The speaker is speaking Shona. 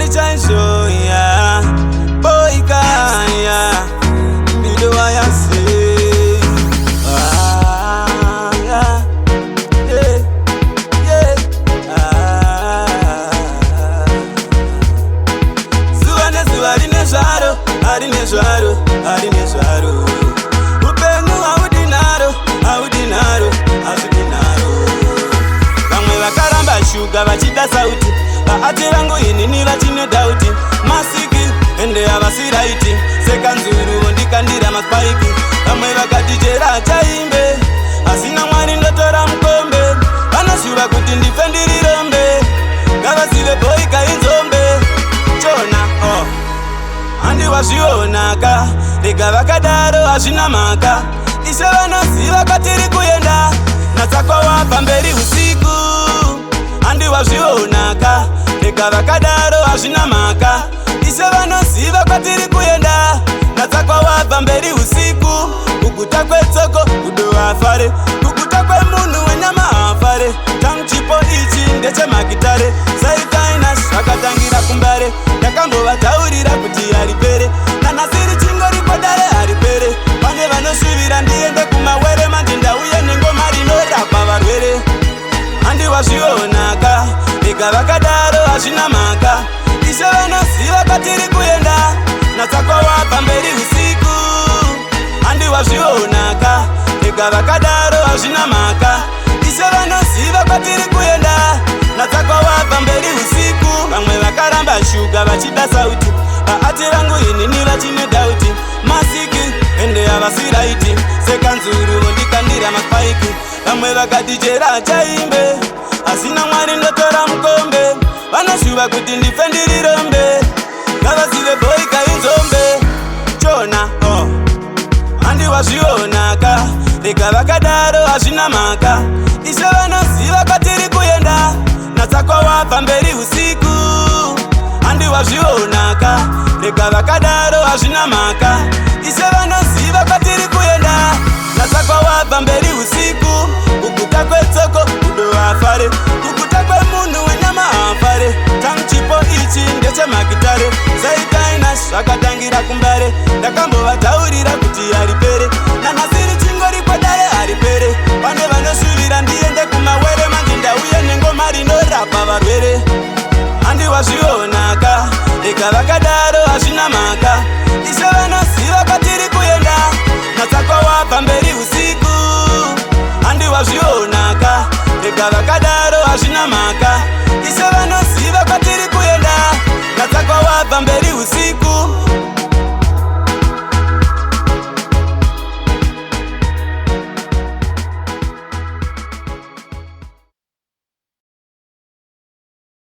chainso ya boika ya bido ya say Arine zwaro upenyu audinaro vamwe vakaramba shuga vachida sauti vaati vangu inini vachine dauti masiki ende havasiraiti sekanzuru ndikandira maspaiki vamwe vakatijera chaimbe asina mwari ndotora mukombe vanoshuva kuti ndife ndirirombe ngavazive boika inzombe chona handi wazvionaka rega vakadaro hazvina mhaka ise vanoziva kwatiri kuenda natsakwa wabva mberi usiku handi wazvionaka rega vakadaro hazvina mhaka ise vanoziva kwatiri kuenda natsakwa wabva mberi usiku kuguta kwetsoko kudo afare kuguta kwemunhu wenyama afare tamuchipo ichi ndechemakitare saitaina zvakatangira kumbare ndakambovataurira kuti haripere nanasiri chingori kodare haripere pane vanosvivira ndiende kumawere manje ndauye nengoma rinorapa varwere handi wazvionaka rega vakadaro hazvina mhaka ise vanoziva kwatiri kuenda natsakwa wabva mberi usiku handi wazvionaka rega vakadaro hazvina mhaka ise vanoziva kwatiri kuenda natsakwa wabva mberi usiku vamwe vakaramba shuga vachida sauti vaati vangu inini vachine dauti masiki ende havasiraiti sekanzuru ndikandira maspaiki vamwe vakatijera chaimbe asina mwari ndotora mukombe vanoshuva kuti ndife ndirirombe ngavazive boika inzombe chona handi wazvionaka rega vakadaro hazvina mhaka ise vanoziva kwatiri kuenda natsakwa wabva mberi usiku handi wazvionaka rega vakadaro hazvina mhaka ise vanoziva kwatiri kuenda natsakwa wabva mberi usiku kuguta kwetsoko kudo afare kuguta kwemunhu wenyama afare tamuchipo ichi ndechemakitare saitaina zvakatangira kumbare ndakambovataurira kuti haripere nanasiri chingori kodare haripere pane vanosvivira ndiende kumawere manje ndauye nengoma rinorapa varwere handi wazvionaka rega vakadaro hazvina mhaka ise vanoziva kwatiri kuenda natsakwa wabva mberi usiku handi wazvionaka rega vakadaro hazvina mhaka